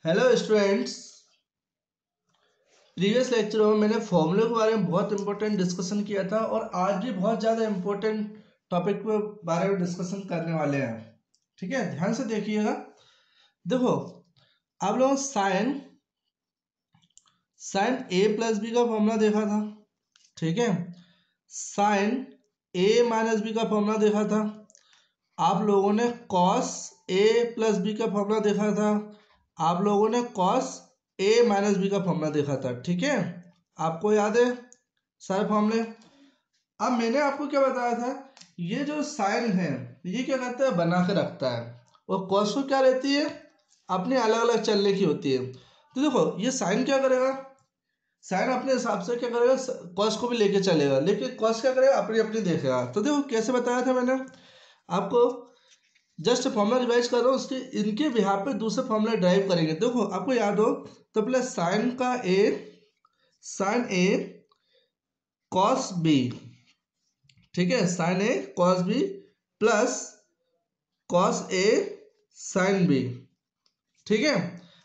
Hello students. Previous लेक्चरों में मैंने फॉर्मूले के बारे में बहुत इंपॉर्टेंट डिस्कशन किया था और आज भी बहुत ज़्यादा इंपॉर्टेंट टॉपिक के बारे में डिस्कशन करने वाले हैं। ठीक है, ध्यान से देखिएगा। देखो, आप लोगों ने साइन साइन ए प्लस बी का फॉर्मूला देखा था। ठीक है, साइन ए माइनस बी का फॉर्मूला देखा था। आप लोगों ने कॉस ए प्लस बी का फॉर्मूला देखा था। आप लोगों ने कॉस ए माइनस बी का फॉर्मूला देखा था। ठीक है, आपको याद है सारे फॉर्मूले। अब मैंने आपको क्या बताया था, ये जो साइन है ये क्या करता है, बना के रखता है, और कॉस को क्या रहती है, अपने अलग अलग चलने की होती है। तो देखो, ये साइन क्या करेगा, साइन अपने हिसाब से क्या करेगा, कॉस को भी लेके चलेगा, लेकिन कॉस क्या करेगा, अपनी अपनी देखेगा। तो देखो कैसे बताया था मैंने आपको, जस्ट फॉर्मूला रिवाइज कर रहा हूँ, उसके इनके बिहार पे दूसरे फॉर्मूला ड्राइव करेंगे। देखो आपको याद हो तो प्लस साइन ए कॉस बी। ठीक है, sign A cos B plus cos A sine B. ठीक है,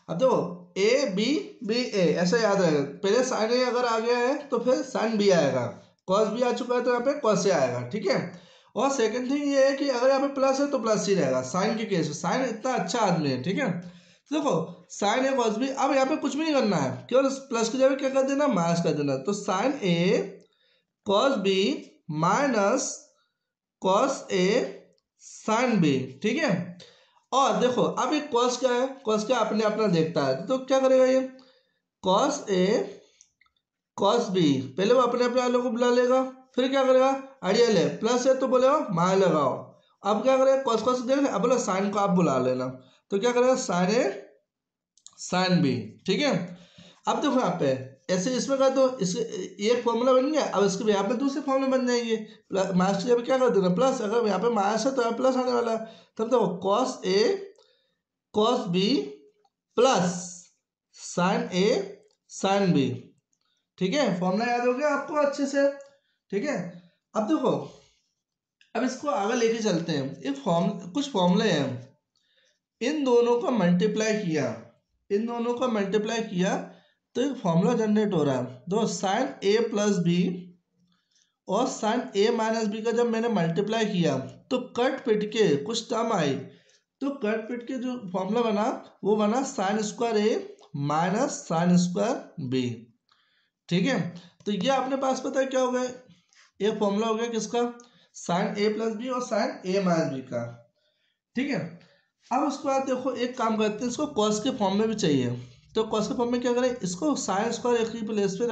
अब देखो ए बी बी ए ऐसा याद रहेगा। पहले साइन ए अगर आ गया है तो फिर साइन बी आएगा, कॉस बी आ चुका है तो यहाँ पे कॉस ए आएगा। ठीक है, और सेकंड थिंग ये है कि अगर यहाँ पे प्लस है तो प्लस ही रहेगा साइन के केस में। साइन इतना अच्छा आदमी है। ठीक है, तो देखो साइन ए कॉस बी, अब यहाँ पे कुछ भी नहीं करना है, केवल प्लस की जगह क्या कर देना, माइनस कर देना। तो साइन ए कॉस बी माइनस कॉस ए साइन बी। ठीक है, और देखो अब ये कॉस क्या है, कॉस क्या अपने अपना देखता है, तो क्या करेगा ये कॉस ए कॉस बी, पहले वो अपने अपने वालों को बुला लेगा, फिर क्या करेगा, आइडियल है प्लस है तो बोलेगा माइनस लगाओ। अब क्या करेगा, कॉस कॉस देख, अब बोला साइन को आप बुला लेना, तो क्या करेगा साइन ए साइन बी। ठीक है, अब देखो यहाँ पे ऐसे इसमें कर दो, इसके एक फॉर्मूला बन गया। अब इसके यहाँ पे दूसरे फॉर्मूले बन जाएंगे, माइनस की जगह क्या कर देना प्लस, अगर यहाँ पे माइनस है तो यहाँ प्लस आने वाला है। तब देखो cos A cos B plus sine A sine B. ठीक है, फॉर्मूला याद हो गया आपको अच्छे से। ठीक है, अब देखो, अब इसको आगे लेके चलते हैं। एक कुछ फॉर्मूले हैं, इन दोनों का मल्टीप्लाई किया, इन दोनों का मल्टीप्लाई किया तो एक फॉर्मूला जनरेट हो रहा है। दो साइन ए प्लस बी और साइन ए माइनस बी का जब मैंने मल्टीप्लाई किया तो कट पिट के कुछ टर्म आई, तो कट पिट के जो फॉर्मूला बना वो बना sign square A minus sine square B. ठीक है, तो ये अपने पास पता है क्या हो गया, एक फॉर्मूला हो गया किसका, साइन ए प्लस बी और साइन ए माइनस बी का। ठीक है, अब उसके बाद देखो एक काम करते हैं, इसको कॉस के फॉर्म में भी चाहिए। तो कॉस के फॉर्म में क्या करें, इसको साइन स्क्वायर ए की प्लेस पे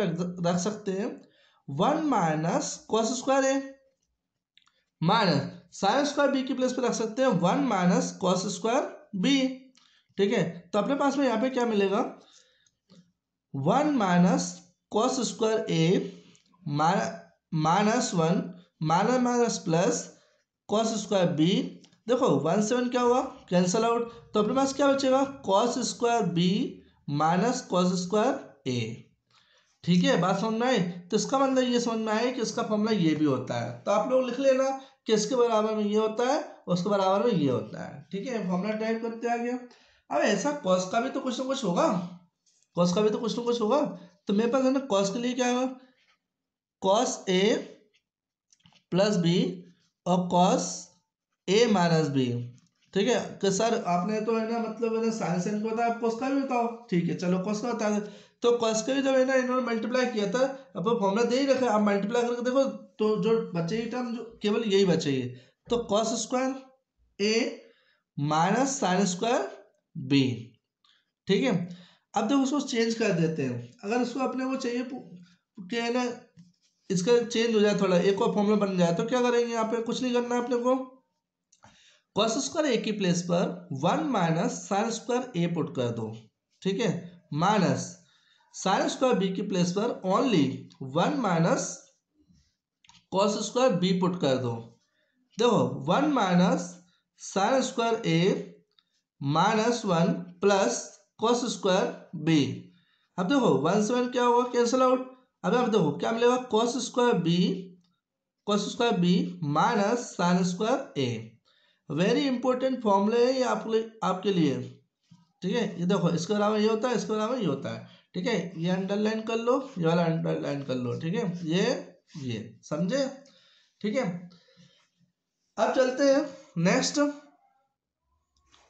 रख सकते हैं, one minus cos square A minus sine square B की प्लेस पे रख सकते हैं one minus cos square B. ठीक है, तो अपने पास में यहाँ पे क्या मिलेगा, one minus cos square A minus one minus minus plus cos square B. देखो वन से वन क्या हुआ, कैंसल आउट, तो अपने पास क्या बचेगा, cos square B minus cos square A. ठीक है, बात समझ में आई। तो इसका मतलब ये समझ में आया कि इसका फॉर्मूला ये भी होता है। तो आप लोग लिख लेना कि इसके बराबर में ये होता है, उसके बराबर में ये होता है। ठीक है, फॉर्मूला टाइप करते आ गया। अब ऐसा कॉस का भी तो कुछ ना कुछ होगा, कॉस का भी तो कुछ ना कुछ होगा। तो मेरे पास है ना, कॉस के लिए क्या होगा, कॉस ए प्लस बी और कॉस ए माइनस बी। ठीक है, कि सर आपने तो है ना, मतलब है ना साइन साइन को बताया, आप कॉस का भी बताओ। ठीक है, चलो कॉस का बता दे। तो कॉस का भी जब है ना इन्होंने मल्टीप्लाई किया था, अब फॉर्मूला दे ही रखा, आप मल्टीप्लाई करके देखो तो जो बचेगी टर्म जो केवल यही बचेगी। तो cos square A minus sine square B. ठीक है, अब देखो उसको चेंज कर देते हैं। अगर उसको अपने को चाहिए क्या है ना, इसका चेंज हो जाए थोड़ा, एक और फॉर्मूला बन जाए, तो क्या करेंगे, यहाँ पे कुछ नहीं करना है अपने को, कॉस स्क्वायर ए की प्लेस पर one minus sine square A put कर दो। ठीक है, माइनस साइन स्क्वायर बी की प्लेस पर only one minus cos square B put कर दो। देखो one minus sine square A minus one plus cos square B. अब देखो वन से वन क्या होगा, कैंसिल आउट। अब आप देखो क्या मिलेगा, cos square B minus sine square A. Very important फॉर्मूले है ये आपके लिए। ठीक है, ये देखो इसके अलावा ये होता है, इसके अलावा ये होता है। ठीक है, ये अंडरलाइन कर लो, ये वाला अंडरलाइन कर लो। ठीक है, ये समझे। ठीक है, अब चलते हैं नेक्स्ट।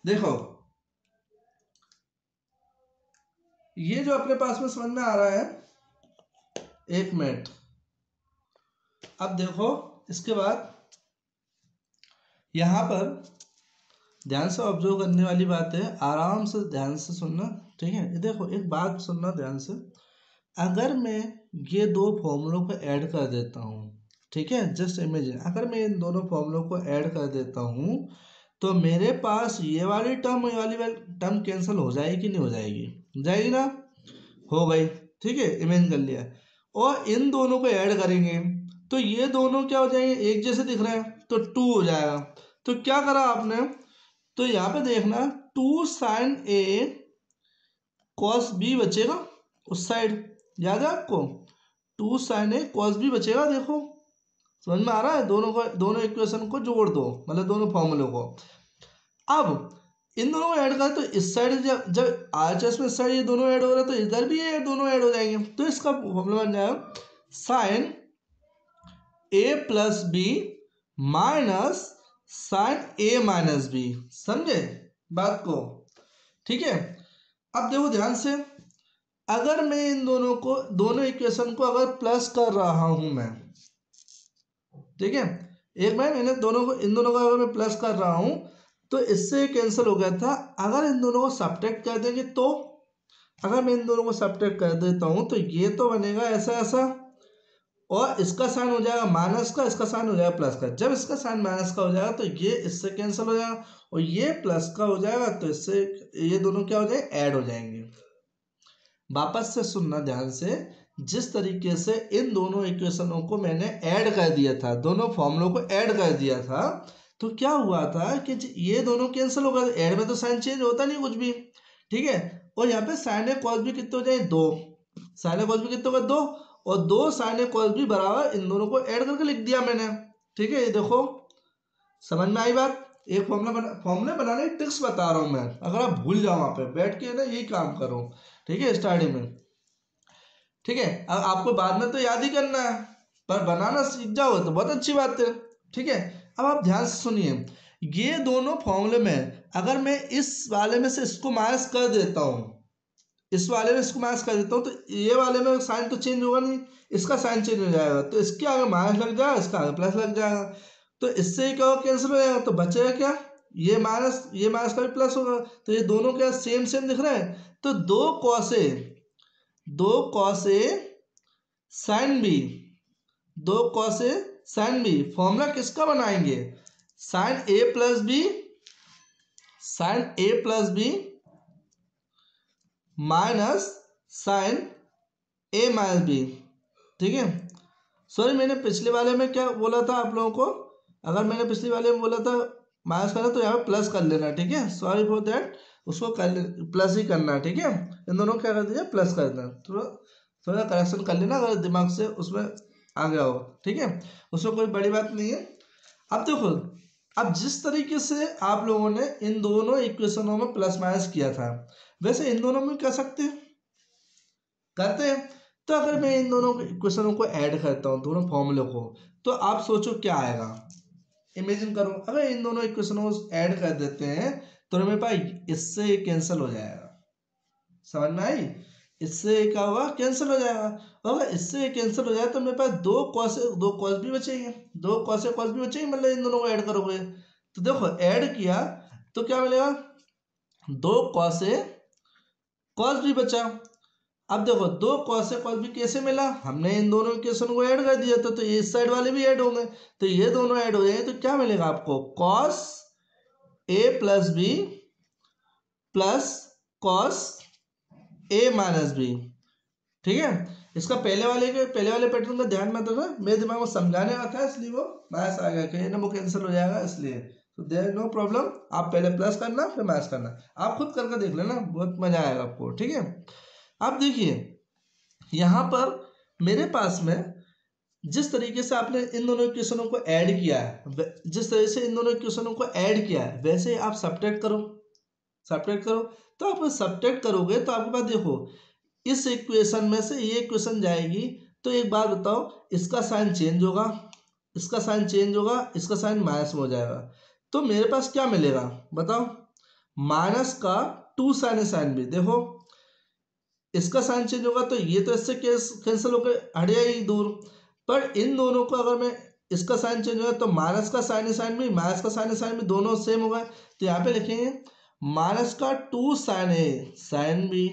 देखो ये जो अपने पास में समझ में आ रहा है, 1 मिनट। अब देखो इसके बाद यहां पर ध्यान से ऑब्जर्व करने वाली बात है, आराम से ध्यान से सुनना। ठीक है, ये देखो एक बात सुनना ध्यान से। अगर मैं ये दो फॉर्मूलों को ऐड कर देता हूँ, ठीक है, जस्ट इमेजिन अगर मैं इन दोनों फॉर्मूलों को ऐड कर देता हूँ तो मेरे पास ये वाली वाली टर्म कैंसिल हो जाएगी कि नहीं हो जाएगी? जाएगी ना, हो गई। ठीक है, इमेजिन कर लिया। और इन दोनों को ऐड करेंगे तो ये दोनों क्या हो जाएंगे, एक जैसे दिख रहे हैं तो 2 हो जाएगा। तो क्या करा आपने, तो यहाँ पे देखना 2 साइन ए कॉस बी बचेगा उस साइड, याद है आपको? 2 साइन ए कॉस बी बचेगा। देखो समझ में आ रहा है, दोनों को, दोनों इक्वेशन को जोड़ दो, मतलब दोनों फॉर्मूले को। अब इन दोनों को ऐड करें तो इस साइड जब आरएचएस में इस साइड ये दोनों ऐड हो रहा है तो इधर भी ये दोनों ऐड हो जाएंगे। तो इसका फॉर्मूला बन जाएगा sign A plus B minus sine A minus B. समझे बात को? ठीक है, अब देखो ध्यान से, अगर मैं इन दोनों को, दोनों इक्वेशन को अगर प्लस कर रहा हूं मैं, ठीक है, एक बार मैंने दोनों को, इन दोनों को अगर मैं प्लस कर रहा हूं तो इससे कैंसिल हो गया था। अगर इन दोनों को सब्ट्रैक्ट कर देंगे तो, अगर मैं इन दोनों को सब्ट्रैक्ट कर देता हूं तो ये तो बनेगा ऐसा ऐसा, और इसका साइन हो जाएगा माइनस का, इसका साइन हो जाएगा प्लस का। जब इसका साइन माइनस का हो जाएगा तो ये इससे कैंसिल हो जाएगा, और ये प्लस का हो जाएगा तो इससे ये दोनों क्या हो जाएंगे, ऐड हो जाएंगे। वापस से सुनना ध्यान से, जिस तरीके से इन दोनों इक्वेशनों को मैंने ऐड कर दिया था, दोनों फॉर्मूलों को ऐड कर दिया था, तो क्या हुआ था कि ये दोनों कैंसिल हो गए। ऐड में तो साइन चेंज होता नहीं कुछ भी। ठीक है, और यहाँ पे साइन ए कॉस भी कितने हो जाए, 2। साइन ए कॉस भी कितने हो गए, 2, और 2 साइन ए कॉस भी बराबर इन दोनों को ऐड करके लिख दिया मैंने। ठीक है, ये देखो समझ में आई बात। एक फॉर्मूले बनाने की ट्रिक्स बता रहा हूं मैं, अगर आप भूल जाओ वहां पे बैठ के ना यही काम करो। ठीक है, स्टार्टिंग में। ठीक है, अब आपको बाद में तो याद ही करना है, पर बनाना सीख जाओ तो बहुत अच्छी बात है। ठीक है, अब आप ध्यान से सुनिए, ये दोनों फॉर्मूले में अगर मैं इस वाले में से इसको माइनस कर देता हूं, इस वाले में इसको माइनस कर देता हूं, तो ये वाले में साइन तो चेंज होगा नहीं, इसका साइन चेंज हो जाएगा, तो इसके आगे माइनस लग जाएगा, इसका आगे प्लस लग जाएगा। तो इससे क्या होगा, कैंसिल हो जाएगा, तो बचेगा क्या, ये माइनस का भी प्लस होगा। तो ये दोनों क्या सेम सेम दिख रहे हैं, तो 2 cos A sine B, 2 cos A sine B, formula किसका बनाएंगे, sign A plus B, sign A plus B minus sine A minus B. ठीक है, सॉरी मैंने पिछले वाले में क्या बोला था आप लोगों को, अगर मैंने पिछले वाले में बोला था माइनस करना तो यहाँ पे प्लस कर लेना। ठीक है, सॉरी फॉर दैट, उसको प्लस ही करना। ठीक है, इन दोनों को क्या कर दीजिए, प्लस कर देना। थोड़ा करेक्शन कर लेना अगर दिमाग से उसमें आ गया हो। ठीक है, उसमें कोई बड़ी बात नहीं है। अब देखो, अब जिस तरीके से आप लोगों ने इन दोनों इक्वेशनों में प्लस माइनस किया था, वैसे इन दोनों में कर सकते हैं, करते हैं। तो अगर मैं इन दोनों इक्वेशनों को ऐड करता हूँ, दोनों फॉर्मूले को, तो आप सोचो क्या आएगा। इमेजिन करो, अगर इन दोनों इक्वेशनों को ऐड कर देते हैं तो मेरे पास इससे कैंसिल हो जाएगा। समझ में आई? इससे क्या होगा, कैंसिल हो जाएगा। अगर इससे कैंसिल हो जाए तो मेरे पास 2 कॉस भी बचेंगे, 2 कॉस भी बचेंगे, मतलब इन दोनों को ऐड करोगे तो देखो ऐड किया तो क्या मिलेगा, 2 कॉस भी बचा। अब देखो 2 कॉस भी कैसे मिला, हमने इन दोनों इक्वेशन को ऐड कर दिया था, तो ये इस साइड वाले भी ऐड होंगे, तो ये दोनों ऐड हो जाएंगे, तो क्या मिलेगा आपको, cos A plus B plus cos A minus B. ठीक है, इसका पहले वाले पैटर्न का ध्यान मत रखना, मेरे दिमाग में समझाने का था इसलिए वो माइनस आ गया, कहीं ना वो कैंसिल हो जाएगा इसलिए, तो देयर नो प्रॉब्लम। आप पहले प्लस करना फिर माइनस करना, आप खुद करके देख लेना, बहुत मजा आएगा आपको। ठीक है, अब देखिए यहाँ पर मेरे पास में जिस तरीके से आपने इन दोनों इक्वेशनों को ऐड किया है, जिस तरह से इन दोनों इक्वेशनों को ऐड किया है, वैसे आप सब्ट्रैक्ट करो। सब्ट्रैक्ट करो। तो आप सब्ट्रैक्ट करोगे तो आपके पास देखो इस इक्वेशन में से ये इक्वेशन जाएगी, तो एक बात बताओ, इसका साइन चेंज होगा, इसका साइन चेंज होगा, इसका साइन माइनस में हो जाएगा, तो मेरे पास क्या मिलेगा बताओ, माइनस का 2 साइन ए साइन बी। देखो इसका साइन चेंज होगा तो ये तो इससे कैंसिल होकर हट जाएगी दूर, पर इन दोनों को अगर मैं इसका साइन चेंज होगा तो माइनस का sign A sine B, minus का साइन ए साइन बी दोनों सेम होगा, तो यहाँ पे लिखेंगे माइनस का 2 साइन ए साइन बी,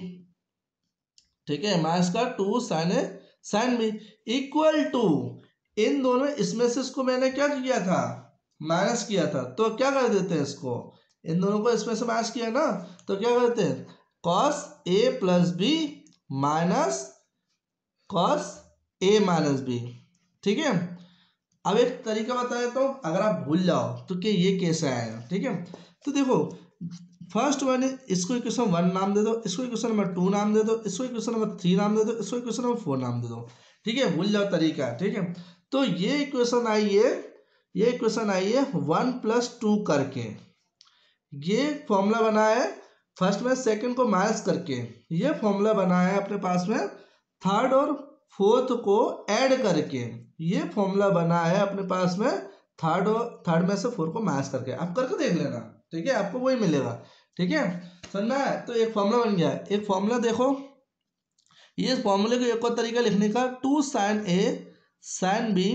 ठीक है, माइनस का 2 sine A sine B equal to इन दोनों इसमें से इसको मैंने क्या किया था, माइनस किया था, तो क्या कर देते हैं इसको, इन दोनों को इसमें से माइनस किया ना, तो क्या करते हैं cos A plus B minus cos A minus B, ठीक है। अब एक तरीका बताया तो अगर आप भूल जाओ तो कि ये कैसे आएगा, ठीक है, तो देखो फर्स्ट वन है, इसको इक्वेशन 1 नाम दे दो, इसको इक्वेशन नंबर 2 नाम दे दो, इसको इक्वेशन नंबर 3 नाम दे दो, इसको इक्वेशन नंबर 4 नाम दे दो, ठीक है, भूल जाओ तरीका, ठीक है। तो ये इक्वेशन आई है, ये इक्वेशन आई है 1 + 2 करके, ये फॉर्मूला बना है फर्स्ट में सेकंड को माइनस करके, ये फॉर्मूला बना है अपने पास में थर्ड और फोर्थ को ऐड करके, ये फॉर्मूला बना है अपने पास में थर्ड में से 4 को माइनस करके, आप करके देख लेना, ठीक है, आपको वही मिलेगा, ठीक है, समझना है। तो एक फॉर्मूला बन गया, एक फॉर्मूला देखो, ये फॉर्मूले को एक और तरीका लिखने का 2 sine A sine B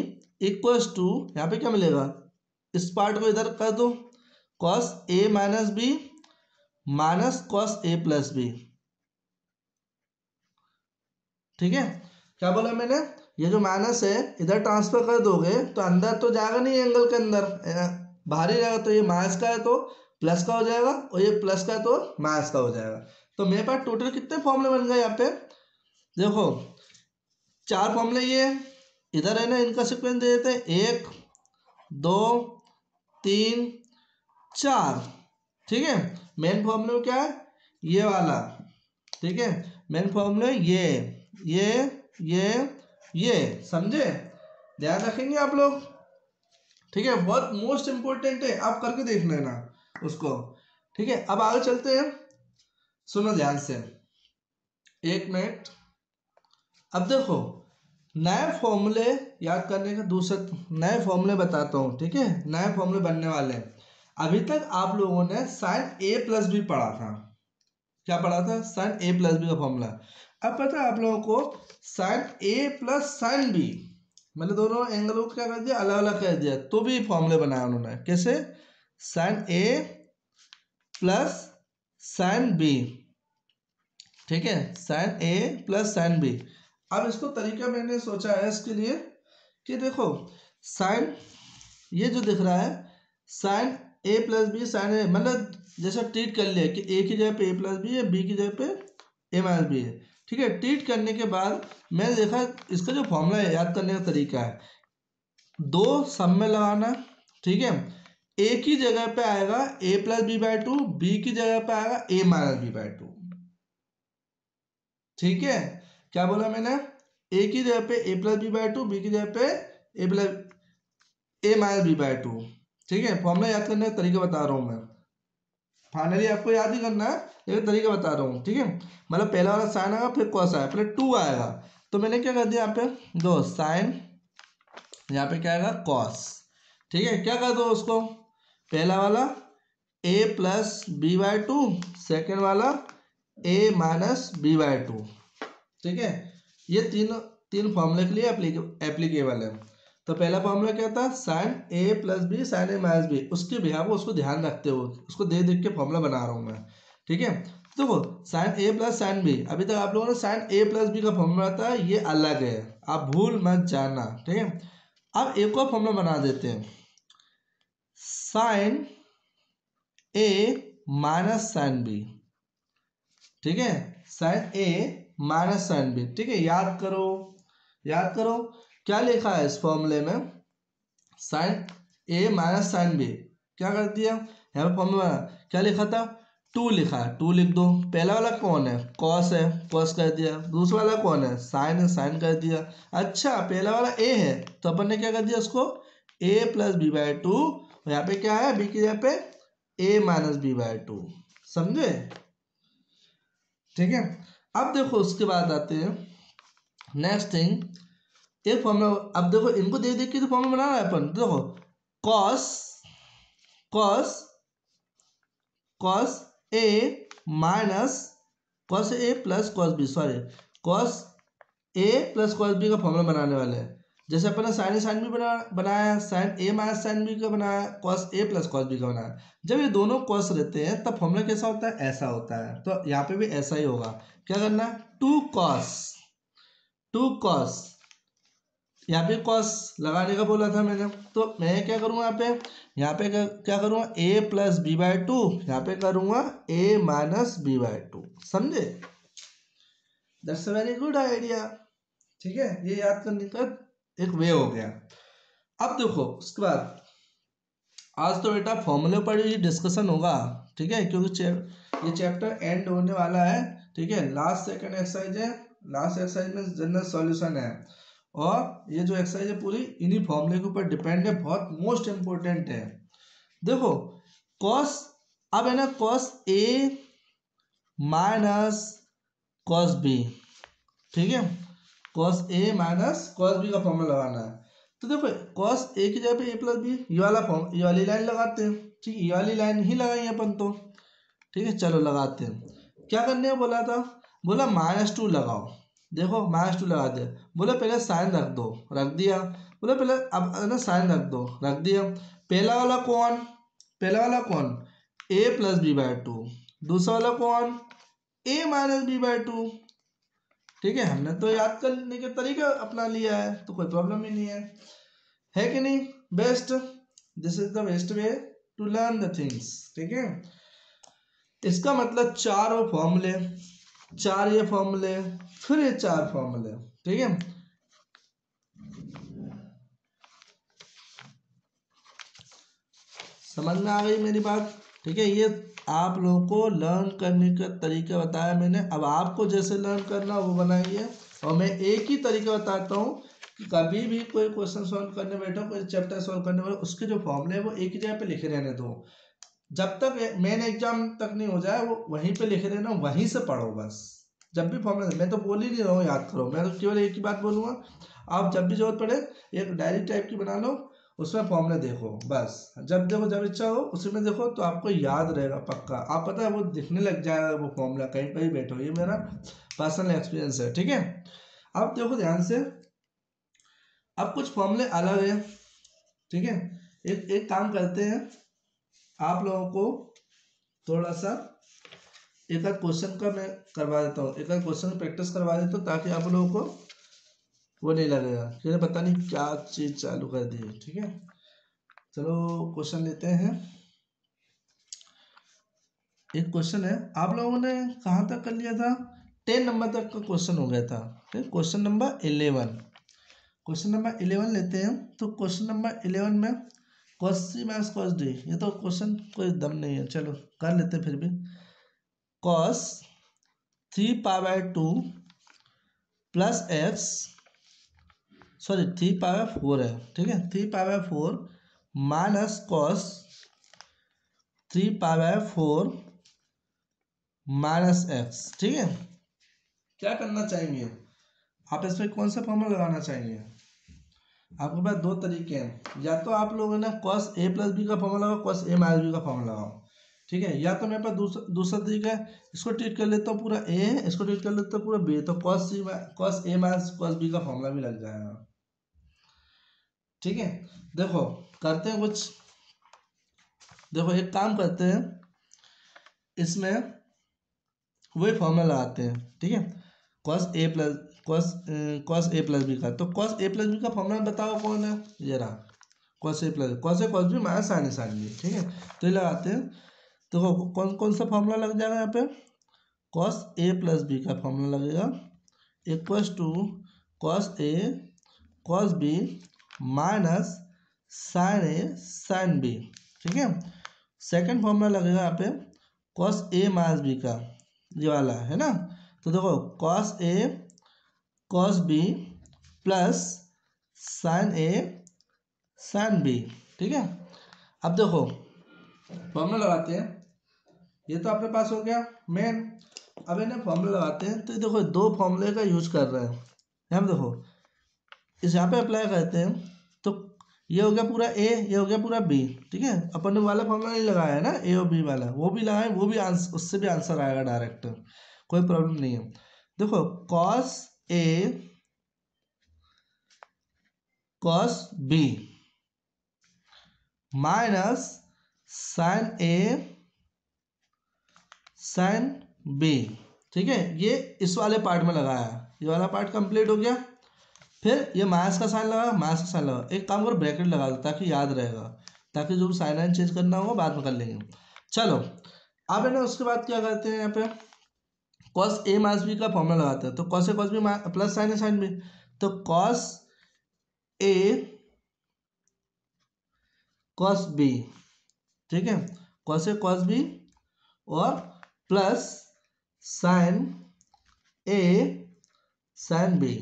equals to, यहाँ पे क्या मिलेगा, इस पार्ट को इधर कर दो, cos A minus B minus cos A plus B, ठीक है। क्या बोला मैंने, ये जो माइनस है इधर ट्रांसफर कर दोगे तो अंदर तो जाएगा नहीं, एंगल के अंदर बाहर ही रहेगा, तो ये माइनस का है तो प्लस का हो जाएगा, और ये प्लस का है तो माइनस का हो जाएगा। तो मेरे पास टोटल कितने फॉर्मूले बन गए यहाँ पे, देखो 4 फॉर्मूले, ये इधर है ना, इनका सीक्वेंस दे देते हैं 1 2 3 4, ठीक है। मेन फॉर्मूला क्या है, ये वाला, ठीक है, मेन फॉर्मूला ये समझे, ध्यान रखेंगे आप लोग, ठीक है, बहुत मोस्ट इंपोर्टेंट है, आप करके देख लेना उसको, ठीक है। अब आगे चलते हैं, सुनो ध्यान से, 1 मिनट। अब देखो नए फॉर्मूले याद करने का दूसरा नए फॉर्मूले बताता हूँ, ठीक है, नए फॉर्मूले बनने वाले हैं। अभी तक आप लोगों ने साइन ए प्लस बी पढ़ा था, क्या पढ़ा था, साइन ए प्लस बी का फॉर्मूला। अब पता है आप लोगों को साइन ए प्लस साइन बी, मैंने दोनों एंगलों को क्या कर दिया, अलग अलग कर दिया, तो भी फॉर्मूले बनाया उन्होंने, कैसे, साइन ए प्लस साइन बी, ठीक है, साइन ए प्लस साइन बी। अब इसको तरीका मैंने सोचा है इसके लिए कि देखो साइन ये जो दिख रहा है साइन ए प्लस बी साइन ए, मतलब जैसा ट्रीट कर लिया कि ए की जगह पे ए प्लस बी है, बी की जगह पे ए माइनस बी है, ठीक है। ट्रीट करने के बाद मैंने देखा इसका जो फॉर्मूला है याद करने का तरीका है, 2 सब में लगाना, ठीक है, ए की जगह पे आएगा ए प्लस बी बाई 2, बी की जगह पे आएगा ए माइनस बी बाई 2, ठीक है। क्या बोला मैंने, ए की जगह पे ए प्लस बी बाई 2, बी की जगह पे ए माइनस बी बाई 2, ठीक है। फॉर्मूला याद करने का तरीका बता रहा हूँ मैं, फाइनली आपको याद ही करना है, एक तरीका बता रहा हूँ, ठीक है। मतलब पहला वाला साइन आएगा, फिर कॉस आएगा, फिर 2 आएगा, तो मैंने क्या कर दिया यहाँ पे दो साइन, यहाँ पे क्या आएगा कॉस, ठीक है। क्या कर दो उसको, पहला वाला ए प्लस बी बाई 2, सेकेंड वाला ए माइनस बी बाई 2, ठीक है। ये तीन फॉर्मूले के लिए एप्लीकेबल है। तो पहला फॉर्मूला क्या था, sign A plus B sign A minus B, उसके बिहार वो उसको ध्यान रखते हो, उसको देख देख के फॉर्मूला बना रहा हूँ मैं, ठीक है। तो वो साइन ए प्लस साइन बी, अभी तक आप लोगों ने साइन ए प्लस बी का फॉर्मूला था, ये अलग है, आप भूल मत जाना, ठीक है। अब एक और फॉर्मूला बना देते हैं, sign A minus sine B, ठीक है, sign A minus sine B, ठीक है। याद करो क्या लिखा है इस फॉर्मूले में, sign A minus sine B, क्या कर दिया यहाँ पे फॉर्मूला क्या लिखा था, 2 लिखा है, 2 लिख दो। पहला वाला कौन है, कॉस है, कॉस कर दिया। दूसरा वाला कौन है, साइन है, साइन कर दिया। अच्छा पहला वाला ए है तो अपन ने क्या कर दिया उसको ए प्लस बी बाई 2, यहाँ पे क्या है बी की जगह पे ए माइनस बी बाई 2, समझे? ठीक है। अब देखो उसके बाद आते हैं नेक्स्ट थिंग, एक फॉर्मूला। अब देखो इनको देख देख के तो फॉर्मूला बना रहा है अपन। देखो cos cos cos A minus cos A plus cos B, sorry cos A plus cos B का फॉर्मूला बनाने वाले हैं। जैसे अपन ने साइन ए साइन बी बनाया, sine A minus sine B का बनाया, cos A plus cos B का बनाया। जब ये दोनों कॉस रहते हैं तब फॉर्मूला कैसा होता है? ऐसा होता है। तो यहाँ पे भी ऐसा ही होगा। क्या करना है? टू कॉस, यहाँ पे कॉस लगाने का बोला था मैंने, तो मैं क्या करूँगा यहाँ पे क्या करूँगा? ए प्लस बी बाई टू, यहाँ पे करूँगा ए माइनस बी बाई टू। समझे? That's a very good idea. ठीक है, ये याद करने का एक वे हो गया। अब देखो उसके बाद आज तो बेटा फॉर्मूले पर ही डिस्कशन होगा। ठीक है, क्योंकि ये चैप्टर एंड होने वाला है। ठीक है, लास्ट सेकंड एक्सरसाइज है। लास्ट एक्सरसाइज में जनरल सॉल्यूशन है, और ये जो एक्सरसाइज है पूरी इन्हीं फॉर्मूले के ऊपर डिपेंड है, बहुत मोस्ट इंपोर्टेंट है। देखो कॉस, अब है ना cos A minus cos B. ठीक है, cos A minus cos B का फॉर्मूला लगाना है। तो देखो कॉस ए की जगह पे ए प्लस बी, ये वाला फॉर्म, ये वाली लाइन लगाते हैं। ठीक, ये वाली लाइन ही लगाई अपन तो। ठीक है, चलो लगाते हैं। क्या करने को बोला था? बोला -2 लगाओ। देखो -2 लगा दिया। बोला पहले साइन रख दो, रख दिया। बोला पहले अब ना साइन रख दो, रख दिया। पहला वाला कौन? ए प्लस बी बाई टू। दूसरा वाला कौन? ए माइनस बी बाई टू। ठीक है, हमने तो याद करने के तरीका अपना लिया है, तो कोई प्रॉब्लम ही नहीं है कि नहीं? Best, this is the best way to learn the things. ठीक है, इसका मतलब चार फॉर्मूले, चार ये फॉर्मूले, फिर ये चार फॉर्मूले। ठीक है, समझ में आ गई मेरी बात? ठीक है, ये आप लोगों को लर्न करने का तरीका बताया मैंने। अब आपको जैसे लर्न करना वो बनाइए, और मैं एक ही तरीका बताता हूँ कि कभी भी कोई क्वेश्चन सॉल्व करने बैठो, कोई चैप्टर सॉल्व करने बैठो, उसके जो फॉर्मूले है वो एक ही जगह पे लिखे रहने दो। जब तक मेन एग्जाम तक नहीं हो जाए वो वहीं पे लिखे रहना, वहीं से पढ़ो बस। जब भी फॉर्मूला, मैं तो बोल ही नहीं रहा हूँ याद करो, मैं तो केवल एक ही बात बोलूँगा। आप जब भी जरूरत पड़े एक डायरी टाइप की बना लो, उसमें फॉर्मूले देखो बस। जब देखो, जब इच्छा हो उसी में देखो, तो आपको याद रहेगा पक्का। आप पता है वो दिखने लग जाएगा वो फॉर्मूला, कहीं पर ही बैठो। ये मेरा पर्सनल एक्सपीरियंस है। ठीक है, अब देखो ध्यान से, अब कुछ फॉर्मूले अलग है। ठीक है, एक काम करते हैं, आप लोगों को थोड़ा सा एक आध क्वेश्चन का मैं करवा देता हूँ, एक आध क्वेश्चन प्रैक्टिस करवा देता हूँ, ताकि आप लोगों को वो नहीं लगेगा कि पता नहीं क्या चीज़ चालू कर दी है। ठीक है, चलो क्वेश्चन लेते हैं। एक क्वेश्चन है, आप लोगों ने कहाँ तक कर लिया था? 10 नंबर तक का क्वेश्चन हो गया था। ठीक, क्वेश्चन नंबर 11, क्वेश्चन नंबर 11 लेते हैं। तो क्वेश्चन नंबर 11 में cos c minus cos d, ये तो क्वेश्चन कोई दम नहीं है, चलो कर लेते हैं फिर भी। cos 3π/2 प्लस एक्स, सॉरी 3π/4 है। ठीक है, 3π/4 माइनस कॉस 3π/4 माइनस एक्स। ठीक है, क्या करना चाहेंगे आप? इसमें कौन सा फॉर्मूला लगाना चाहेंगे? आपके पास दो तरीके हैं, या तो आप लोगों ने cos a प्लस बी का फॉर्मूला लगाओ, cos a माइनस बी का फॉर्मूला लगाओ। ठीक है, या तो मेरे पास दूसरा तरीका है, इसको ट्रीट कर लेता हूँ पूरा a है, इसको ट्रीट कर लेता हूँ पूरा b, तो cos a minus cos b का फॉर्मूला भी लग जाएगा। ठीक है, देखो करते हैं कुछ, देखो एक काम करते हैं, इसमें वही फॉर्मूला लगाते हैं। ठीक है, cos a प्लस बी का, तो cos a प्लस बी का फॉर्मूला बताओ कौन है? ये रहा, cos a plus B minus sine A sine B. ठीक है, तो ये लगाते हैं। तो कौन कौन सा फॉर्मूला लग जाएगा यहाँ पे? cos a प्लस बी का फॉर्मूला लगेगा equals to cos a cos b minus sine A sine B. ठीक है, सेकंड फॉर्मूला लगेगा यहाँ पे cos a माइनस बी का, ये वाला है ना। तो देखो cos a cos b plus sine A sine B. ठीक है, अब देखो फॉर्मूला लगाते हैं, ये तो अपने पास हो गया मेन। अब इन्हें फॉर्मूला लगाते हैं, तो देखो दो फॉर्मूले का यूज कर रहे हैं हम, देखो इस यहाँ पे अप्लाई करते हैं, तो ये हो गया पूरा ए, ये हो गया पूरा बी, ठीक है। अपन ने वाला फॉर्मूला नहीं लगाया है ना, ए और बी वाला, वो भी लगाए, वो भी आंसर, उससे भी आंसर आएगा डायरेक्ट, कोई प्रॉब्लम नहीं है। देखो cos A cos B minus sine A sine B, ठीक है। ये इस वाले पार्ट में लगाया, ये वाला पार्ट कंप्लीट हो गया। फिर ये माइनस का साइन लगा, माइनस का साइन लगा, एक काम करो ब्रैकेट लगा दो ताकि याद रहेगा, ताकि जो साइन लाइन चेंज करना होगा बाद में कर लेंगे। चलो अब है ना, उसके बाद क्या करते हैं, यहाँ पे कॉस ए माइनस बी का फॉर्मूला लगाते हैं, तो cos A cos B plus sine A sine B, तो कॉस ए कॉस बी, ठीक है, कॉस ए कॉस बी और plus sine A sine B.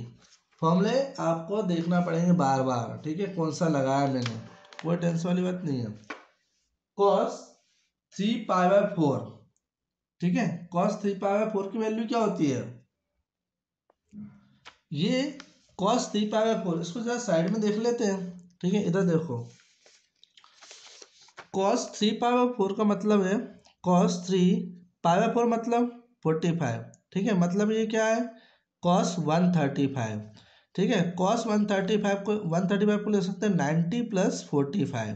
फॉर्मूले आपको देखना पड़ेंगे बार बार, ठीक है, कौन सा लगाया मैंने, कोई टेंशन वाली बात नहीं है। कॉस 3π/4, ठीक है, कॉस 3π/4 की वैल्यू क्या होती है, ये कॉस 3π/4, इसको जरा साइड में देख लेते हैं, ठीक है। इधर देखो, कॉस 3π/4 का मतलब है कॉस 3π/4 मतलब 45, ठीक है, मतलब ये क्या है कॉस 135, ठीक है। कॉस 135 को ले सकते हैं 90 + 45,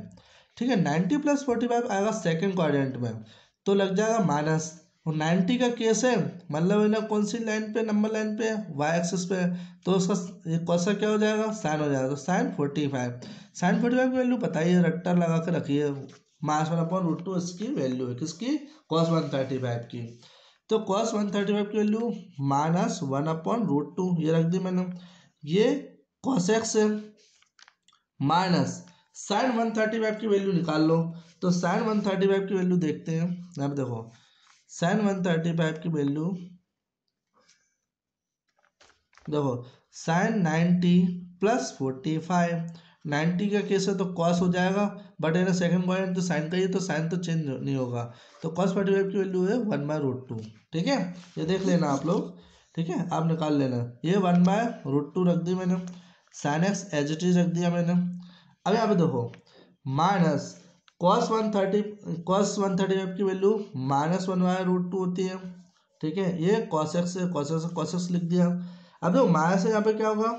ठीक है। 90 + 45 आएगा सेकंड क्वाड्रेंट में, तो लग जाएगा माइनस, और 90 का केस है, मतलब ना कौन सी लाइन पे, नंबर लाइन पे, वाई एक्सिस पे, तो उसका कौन सा क्या हो जाएगा, साइन हो जाएगा, तो साइन 45, साइन 45 की वैल्यू बताइए, रट्टर लगा के रखिए, -1/√2 इसकी वैल्यू है, किसकी, कॉस 135 की। तो कॉस 135 की वैल्यू -1/√2 ये रख दी मैंने। ये कॉस एक्स है, माइनस साइन 135 की वैल्यू निकाल लो, तो साइन 135 की वैल्यू देखते हैं। अब देखो साइन 135 की वैल्यू देखो, साइन 90 + 45, 90 का केस है तो कॉस हो जाएगा, बट है ना सेकंड क्वाड्रेंट तो साइन का ही है, तो साइन तो चेंज नहीं होगा, तो कॉस 45 की वैल्यू है 1/√2, ठीक है। ये देख लेना आप लोग, ठीक है, आप निकाल लेना, ये 1/√2 रख दी मैंने, sine X as it is रख दिया मैंने। अब यहाँ पे देखो माइनस कॉस 135 की वैल्यू -1/√2 होती है, ठीक है। ये कॉस एक्स है, कॉस एक्स लिख दिया। अब देखो माइनस है, यहाँ पे क्या होगा,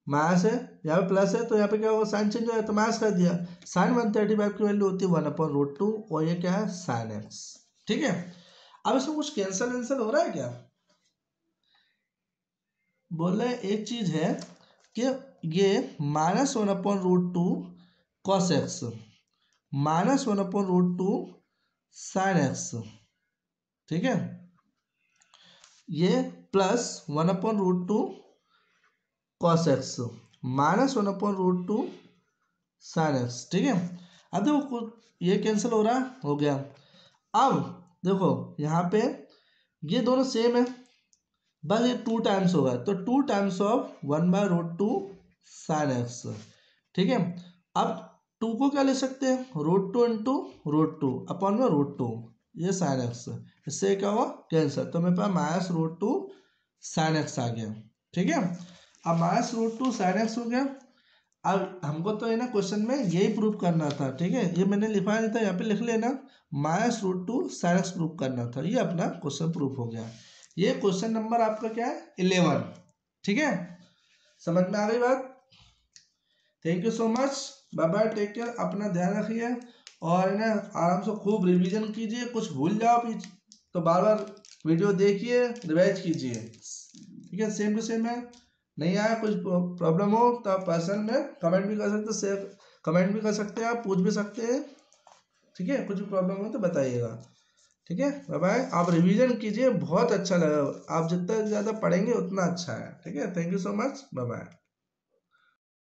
माइनस है, यहाँ पे प्लस है, तो यहाँ पे क्या होगा, साइन चेंज हो जाए, तो माइनस कर दिया। साइन 135 की वैल्यू होती है 1/√2, और ये क्या है साइन एक्स, ठीक है। अब इसमें कुछ कैंसल हो रहा है क्या, बोल रहे एक चीज है कि ये -1/√2 कॉस एक्स -1/√2 साइन एक्स, ठीक है, ये plus 1/√2 cos x -1/√2 sine x, ठीक है। अब देखो ये कैंसिल हो रहा है, हो गया। अब देखो यहाँ पे ये दोनों सेम है, बस ये 2 टाइम्स होगा, तो 2 टाइम्स ऑफ 1/√2 साइन एक्स, ठीक है। अब 2 को क्या ले सकते हैं, √2 इंटू √2 अपॉन में √2, ये साइन एक्स, इससे क्या हुआ कैंसिल, तो मेरे पास -√2 साइन एक्स आ गया, ठीक है। अब -√2 साइन एक्स हो गया। अब हमको तो है ना क्वेश्चन में यही प्रूव करना था, ठीक है, ये मैंने लिखा नहीं था, यहाँ पे लिख लेना, -√2 साइन एक्स प्रूव करना था, ये अपना क्वेश्चन प्रूफ हो गया। ये क्वेश्चन नंबर आपका क्या है 11, ठीक है, समझ में आ गई बात। Thank you so much, bye bye, take care, अपना ध्यान रखिए, और ना आराम से खूब रिवीजन कीजिए, कुछ भूल जाओ तो बार बार वीडियो देखिए, रिवाइज कीजिए, ठीक है, सेम टू सेम है। नहीं आया, कुछ प्रॉब्लम हो तो आप पर्सनल में कमेंट भी कर सकते, शेयर कमेंट भी कर सकते हैं, आप पूछ भी सकते हैं, ठीक है, कुछ भी प्रॉब्लम हो तो बताइएगा, ठीक है। बाय बाय, आप रिवीजन कीजिए, बहुत अच्छा लगा, आप जितना ज़्यादा पढ़ेंगे उतना अच्छा है, ठीक है। Thank you so much, bye bye.